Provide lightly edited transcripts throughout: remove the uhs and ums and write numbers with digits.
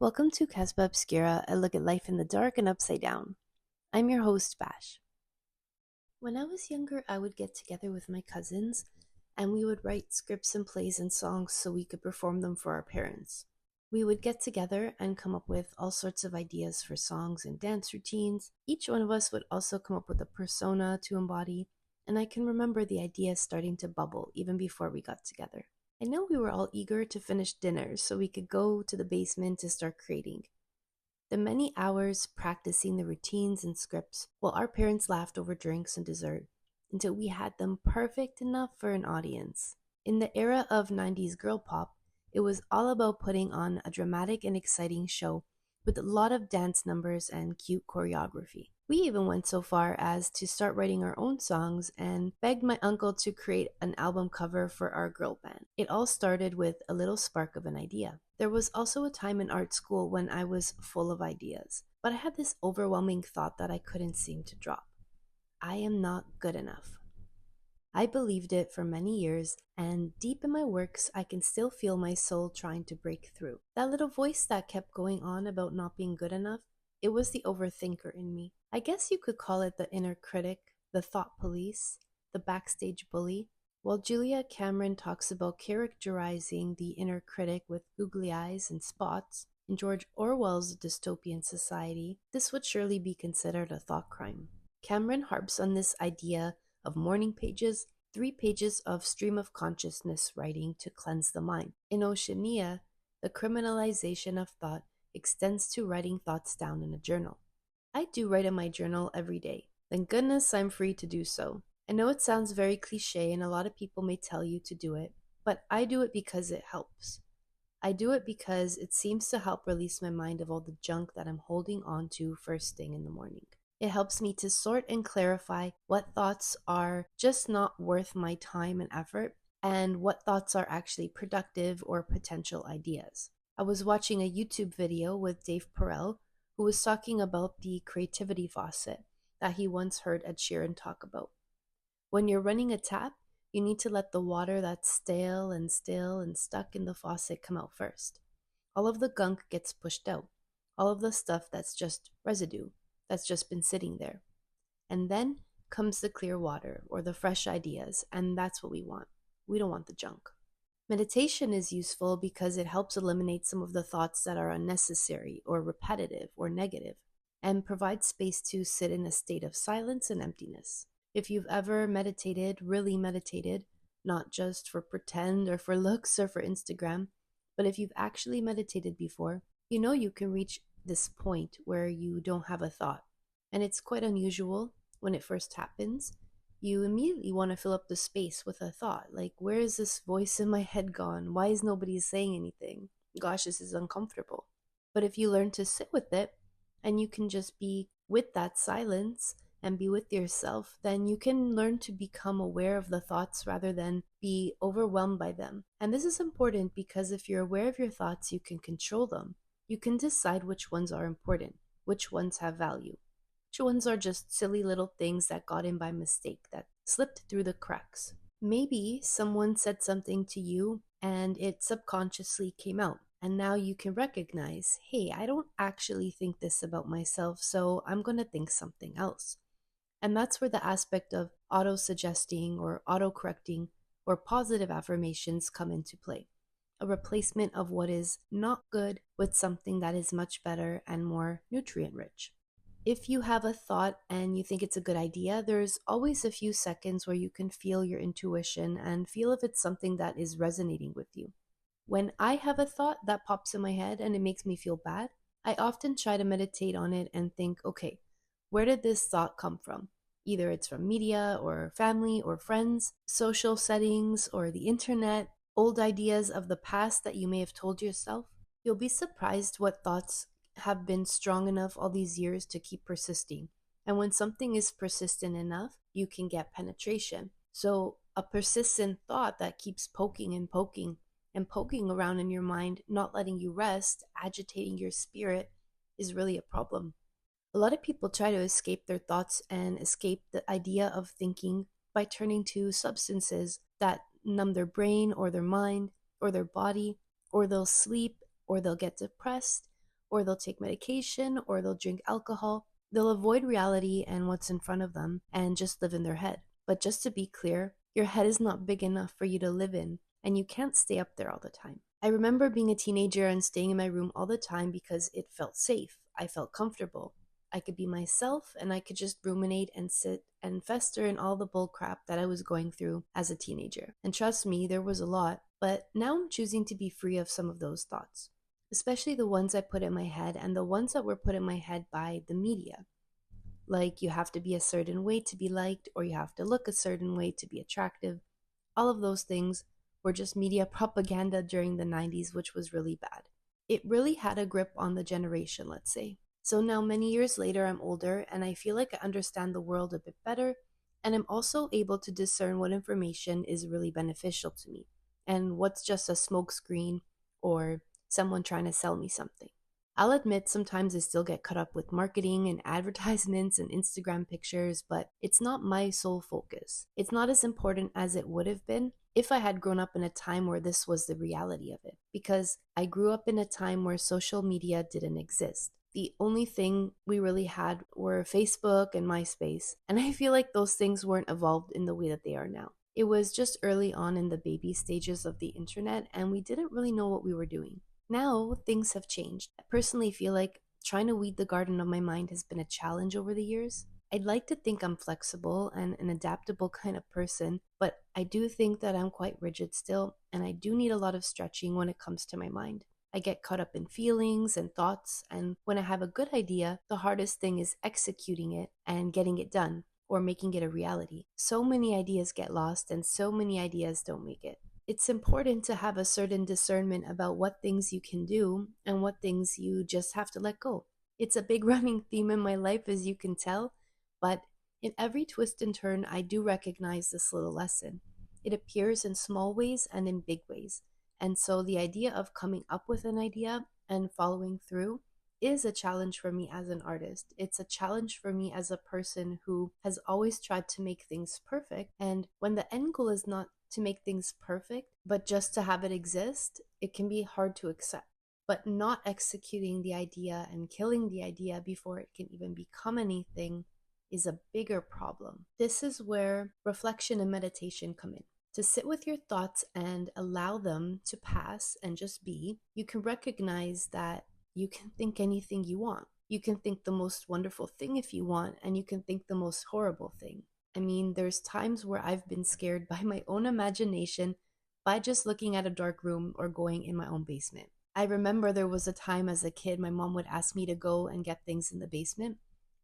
Welcome to Casba Obscura, a look at life in the dark and upside down. I'm your host, Bash. When I was younger, I would get together with my cousins, and we would write scripts and plays and songs so we could perform them for our parents. We would get together and come up with all sorts of ideas for songs and dance routines. Each one of us would also come up with a persona to embody, and I can remember the ideas starting to bubble even before we got together. I know we were all eager to finish dinner so we could go to the basement to start creating. The many hours practicing the routines and scripts while our parents laughed over drinks and dessert until we had them perfect enough for an audience. In the era of 90s girl pop, it was all about putting on a dramatic and exciting show with a lot of dance numbers and cute choreography. We even went so far as to start writing our own songs and begged my uncle to create an album cover for our girl band. It all started with a little spark of an idea. There was also a time in art school when I was full of ideas, but I had this overwhelming thought that I couldn't seem to drop. I am not good enough. I believed it for many years, and deep in my works, I can still feel my soul trying to break through. That little voice that kept going on about not being good enough, it was the overthinker in me. I guess you could call it the inner critic, the thought police, the backstage bully. While Julia Cameron talks about characterizing the inner critic with googly eyes and spots, in George Orwell's dystopian society, this would surely be considered a thought crime. Cameron harps on this idea of morning pages, 3 pages of stream of consciousness writing to cleanse the mind. In Oceania, the criminalization of thought extends to writing thoughts down in a journal. I do write in my journal every day. Thank goodness I'm free to do so. I know it sounds very cliche and a lot of people may tell you to do it, but I do it because it helps. I do it because it seems to help release my mind of all the junk that I'm holding on to first thing in the morning. It helps me to sort and clarify what thoughts are just not worth my time and effort, and what thoughts are actually productive or potential ideas. I was watching a YouTube video with Dave Perel, who was talking about the creativity faucet that he once heard Ed Sheeran talk about. When you're running a tap, you need to let the water that's stale and still and stuck in the faucet come out first. All of the gunk gets pushed out, all of the stuff that's just residue, that's just been sitting there. And then comes the clear water or the fresh ideas, and that's what we want. We don't want the junk. Meditation is useful because it helps eliminate some of the thoughts that are unnecessary or repetitive or negative, and provides space to sit in a state of silence and emptiness. If you've ever meditated, really meditated, not just for pretend or for looks or for Instagram, but if you've actually meditated before, you know you can reach this point where you don't have a thought. And it's quite unusual when it first happens. You immediately want to fill up the space with a thought like, where is this voice in my head gone? Why is nobody saying anything? Gosh, this is uncomfortable. But if you learn to sit with it and you can just be with that silence and be with yourself, then you can learn to become aware of the thoughts rather than be overwhelmed by them. And this is important because if you're aware of your thoughts, you can control them. You can decide which ones are important, which ones have value, which ones are just silly little things that got in by mistake, that slipped through the cracks. Maybe someone said something to you and it subconsciously came out. And now you can recognize, hey, I don't actually think this about myself, so I'm going to think something else. And that's where the aspect of auto suggesting or auto correcting or positive affirmations come into play. A replacement of what is not good with something that is much better and more nutrient rich. If you have a thought and you think it's a good idea, there's always a few seconds where you can feel your intuition and feel if it's something that is resonating with you. When I have a thought that pops in my head and it makes me feel bad, I often try to meditate on it and think, okay, where did this thought come from? Either it's from media or family or friends, social settings or the internet, old ideas of the past that you may have told yourself. You'll be surprised what thoughts have been strong enough all these years to keep persisting. And when something is persistent enough, you can get penetration. So a persistent thought that keeps poking and poking around in your mind, not letting you rest, agitating your spirit, is really a problem. A lot of people try to escape their thoughts and escape the idea of thinking by turning to substances that numb their brain or their mind or their body, or they'll sleep or they'll get depressed, or they'll take medication, or they'll drink alcohol. They'll avoid reality and what's in front of them and just live in their head. But just to be clear, your head is not big enough for you to live in, and you can't stay up there all the time. I remember being a teenager and staying in my room all the time because it felt safe. I felt comfortable. I could be myself and I could just ruminate and sit and fester in all the bull crap that I was going through as a teenager. And trust me, there was a lot, but now I'm choosing to be free of some of those thoughts, especially the ones I put in my head and the ones that were put in my head by the media. Like you have to be a certain way to be liked, or you have to look a certain way to be attractive. All of those things were just media propaganda during the 90s, which was really bad. It really had a grip on the generation, let's say. So now, many years later, I'm older and I feel like I understand the world a bit better, and I'm also able to discern what information is really beneficial to me and what's just a smokescreen or someone trying to sell me something. I'll admit sometimes I still get caught up with marketing and advertisements and Instagram pictures, but it's not my sole focus. It's not as important as it would have been if I had grown up in a time where this was the reality of it, because I grew up in a time where social media didn't exist. The only thing we really had were Facebook and MySpace, and I feel like those things weren't evolved in the way that they are now. It was just early on in the baby stages of the internet, and we didn't really know what we were doing. Now, things have changed. I personally feel like trying to weed the garden of my mind has been a challenge over the years. I'd like to think I'm flexible and an adaptable kind of person, but I do think that I'm quite rigid still, and I do need a lot of stretching when it comes to my mind. I get caught up in feelings and thoughts, and when I have a good idea, the hardest thing is executing it and getting it done or making it a reality. So many ideas get lost, and so many ideas don't make it. It's important to have a certain discernment about what things you can do and what things you just have to let go. It's a big running theme in my life, as you can tell, but in every twist and turn, I do recognize this little lesson. It appears in small ways and in big ways. And so the idea of coming up with an idea and following through is a challenge for me as an artist. It's a challenge for me as a person who has always tried to make things perfect. And when the end goal is not to make things perfect, but just to have it exist, it can be hard to accept. But not executing the idea and killing the idea before it can even become anything is a bigger problem. This is where reflection and meditation come in. To sit with your thoughts and allow them to pass and just be, you can recognize that you can think anything you want. You can think the most wonderful thing if you want, and you can think the most horrible thing. I mean, there's times where I've been scared by my own imagination by just looking at a dark room or going in my own basement. I remember there was a time as a kid my mom would ask me to go and get things in the basement.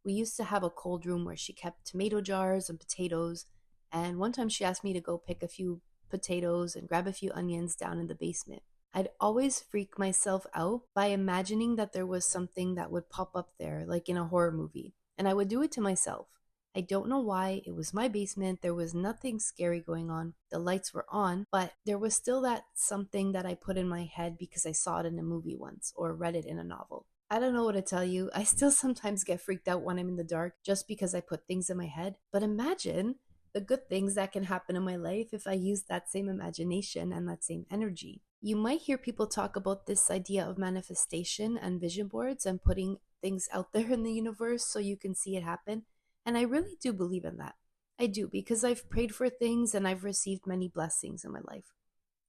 We used to have a cold room where she kept tomato jars and potatoes, and one time she asked me to go pick a few potatoes and grab a few onions down in the basement. I'd always freak myself out by imagining that there was something that would pop up there, like in a horror movie, and I would do it to myself. I don't know why. It was my basement. There was nothing scary going on. The lights were on, but there was still that something that I put in my head because I saw it in a movie once or read it in a novel. I don't know what to tell you. I still sometimes get freaked out when I'm in the dark just because I put things in my head. But imagine the good things that can happen in my life if I use that same imagination and that same energy. You might hear people talk about this idea of manifestation and vision boards and putting things out there in the universe so you can see it happen. And I really do believe in that. I do, because I've prayed for things and I've received many blessings in my life.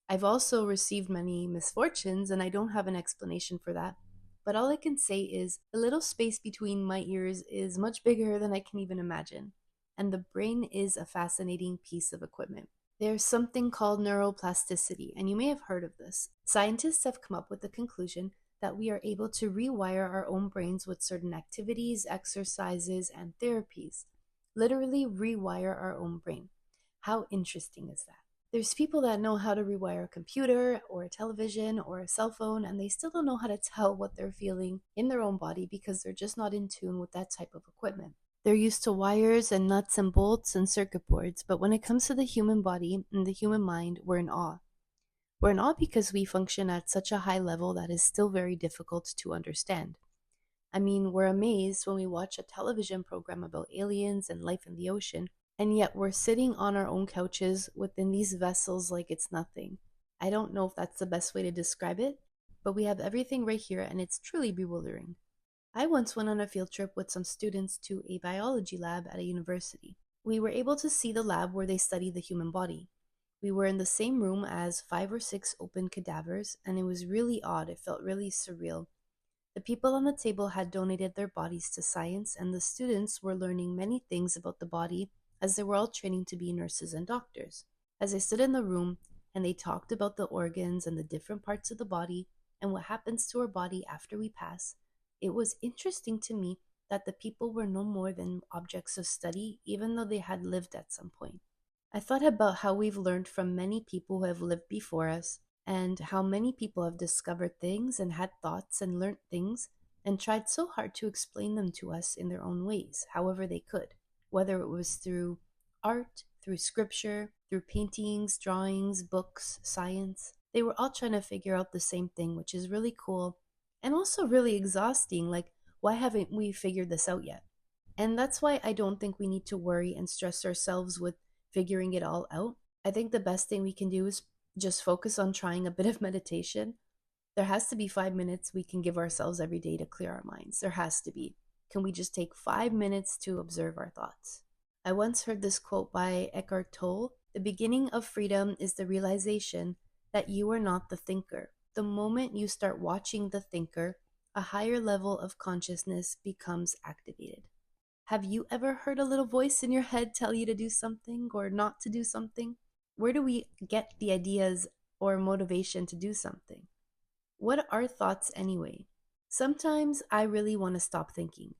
I've also received many misfortunes, and I don't have an explanation for that. But all I can say is the little space between my ears is much bigger than I can even imagine. And the brain is a fascinating piece of equipment. There's something called neuroplasticity, and you may have heard of this. Scientists have come up with the conclusion that we are able to rewire our own brains with certain activities, exercises, and therapies. Literally rewire our own brain. How interesting is that? There's people that know how to rewire a computer or a television or a cell phone, and they still don't know how to tell what they're feeling in their own body because they're just not in tune with that type of equipment. They're used to wires and nuts and bolts and circuit boards, but when it comes to the human body and the human mind, we're in awe. We're in awe because we function at such a high level that is still very difficult to understand. I mean, we're amazed when we watch a television program about aliens and life in the ocean, and yet we're sitting on our own couches within these vessels like it's nothing. I don't know if that's the best way to describe it, but we have everything right here and it's truly bewildering. I once went on a field trip with some students to a biology lab at a university. We were able to see the lab where they study the human body. We were in the same room as 5 or 6 open cadavers, and it was really odd. It felt really surreal. The people on the table had donated their bodies to science, and the students were learning many things about the body as they were all training to be nurses and doctors. As I stood in the room and they talked about the organs and the different parts of the body and what happens to our body after we pass, it was interesting to me that the people were no more than objects of study, even though they had lived at some point. I thought about how we've learned from many people who have lived before us, and how many people have discovered things and had thoughts and learnt things and tried so hard to explain them to us in their own ways, however they could, whether it was through art, through scripture, through paintings, drawings, books, science. They were all trying to figure out the same thing, which is really cool and also really exhausting. Like, why haven't we figured this out yet? And that's why I don't think we need to worry and stress ourselves with figuring it all out. I think the best thing we can do is just focus on trying a bit of meditation. There has to be 5 minutes we can give ourselves every day to clear our minds. There has to be. Can we just take 5 minutes to observe our thoughts? I once heard this quote by Eckhart Tolle: "The beginning of freedom is the realization that you are not the thinker. The moment you start watching the thinker, a higher level of consciousness becomes activated." Have you ever heard a little voice in your head tell you to do something or not to do something? Where do we get the ideas or motivation to do something? What are thoughts anyway? Sometimes I really want to stop thinking.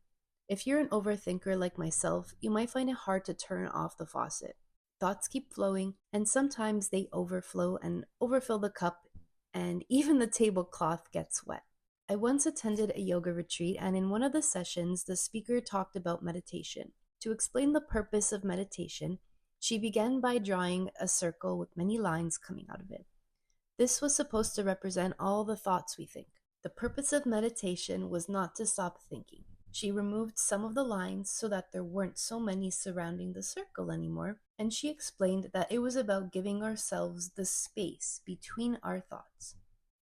If you're an overthinker like myself, you might find it hard to turn off the faucet. Thoughts keep flowing, and sometimes they overflow and overfill the cup, and even the tablecloth gets wet. I once attended a yoga retreat, and in one of the sessions, the speaker talked about meditation. To explain the purpose of meditation, she began by drawing a circle with many lines coming out of it. This was supposed to represent all the thoughts we think. The purpose of meditation was not to stop thinking. She removed some of the lines so that there weren't so many surrounding the circle anymore, and she explained that it was about giving ourselves the space between our thoughts.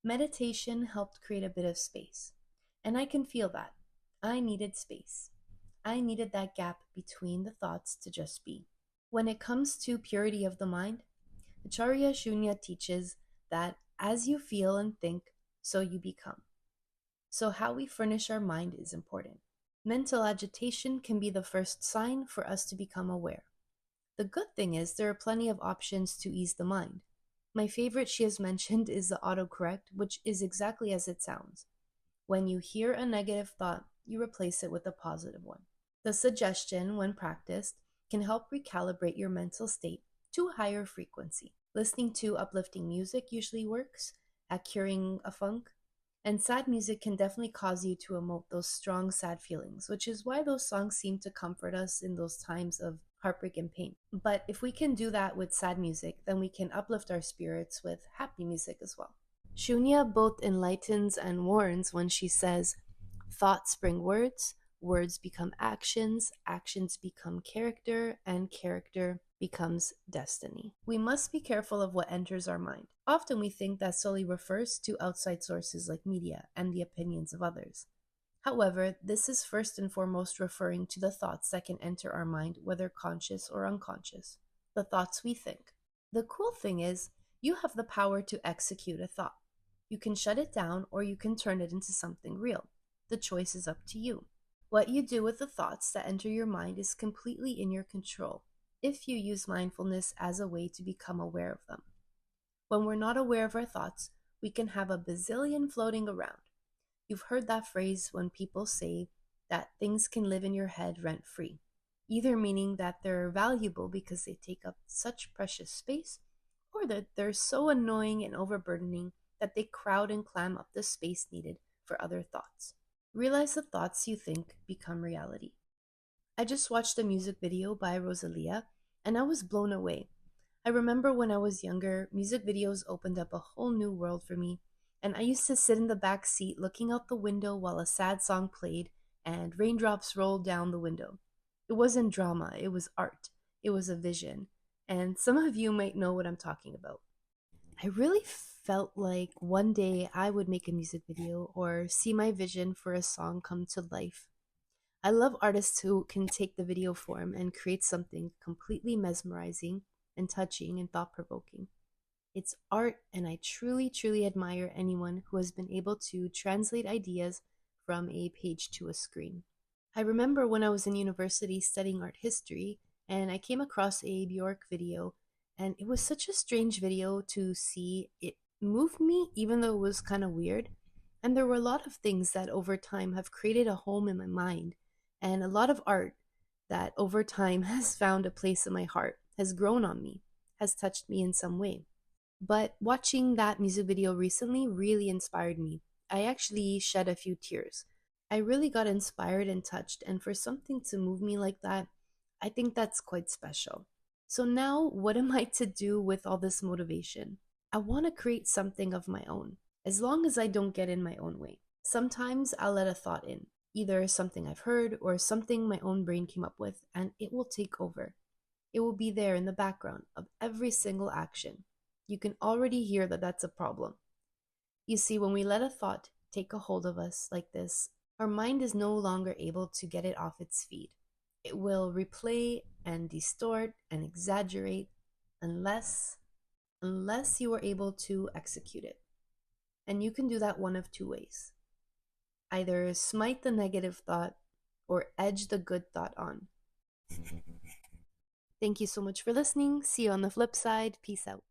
Meditation helped create a bit of space, and I can feel that. I needed space. I needed that gap between the thoughts to just be. When it comes to purity of the mind, Acharya Shunya teaches that as you feel and think, so you become. So how we furnish our mind is important. Mental agitation can be the first sign for us to become aware. The good thing is there are plenty of options to ease the mind. My favorite she has mentioned is the autocorrect, which is exactly as it sounds. When you hear a negative thought, you replace it with a positive one. The suggestion, when practiced, can help recalibrate your mental state to a higher frequency. Listening to uplifting music usually works at curing a funk, and sad music can definitely cause you to emote those strong sad feelings, which is why those songs seem to comfort us in those times of heartbreak and pain. But if we can do that with sad music, then we can uplift our spirits with happy music as well. Shunya both enlightens and warns when she says, "Thoughts bring words, words become actions, actions become character, and character becomes destiny." We must be careful of what enters our mind. Often we think that solely refers to outside sources like media and the opinions of others. However, this is first and foremost referring to the thoughts that can enter our mind, whether conscious or unconscious, the thoughts we think. The cool thing is, you have the power to execute a thought. You can shut it down or you can turn it into something real. The choice is up to you. What you do with the thoughts that enter your mind is completely in your control, if you use mindfulness as a way to become aware of them. When we're not aware of our thoughts, we can have a bazillion floating around. You've heard that phrase when people say that things can live in your head rent-free, either meaning that they're valuable because they take up such precious space, or that they're so annoying and overburdening that they crowd and clam up the space needed for other thoughts. Realize the thoughts you think become reality. I just watched a music video by Rosalia, and I was blown away. I remember when I was younger, music videos opened up a whole new world for me, and I used to sit in the back seat looking out the window while a sad song played and raindrops rolled down the window. It wasn't drama, it was art, it was a vision, and some of you might know what I'm talking about. I really felt like one day I would make a music video or see my vision for a song come to life. I love artists who can take the video form and create something completely mesmerizing and touching and thought provoking. It's art, and I truly, truly admire anyone who has been able to translate ideas from a page to a screen. I remember when I was in university studying art history, and I came across a Bjork video, and it was such a strange video to see. It moved me, even though it was kind of weird. And there were a lot of things that over time have created a home in my mind, and a lot of art that over time has found a place in my heart, has grown on me, has touched me in some way. But watching that music video recently really inspired me. I actually shed a few tears. I really got inspired and touched, and for something to move me like that, I think that's quite special. So now, what am I to do with all this motivation? I want to create something of my own, as long as I don't get in my own way. Sometimes I'll let a thought in, either something I've heard or something my own brain came up with, and it will take over. It will be there in the background of every single action. You can already hear that that's a problem. You see, when we let a thought take a hold of us like this, our mind is no longer able to get it off its feet. It will replay and distort and exaggerate unless you are able to execute it. And you can do that one of two ways. Either smite the negative thought or edge the good thought on. Thank you so much for listening. See you on the flip side. Peace out.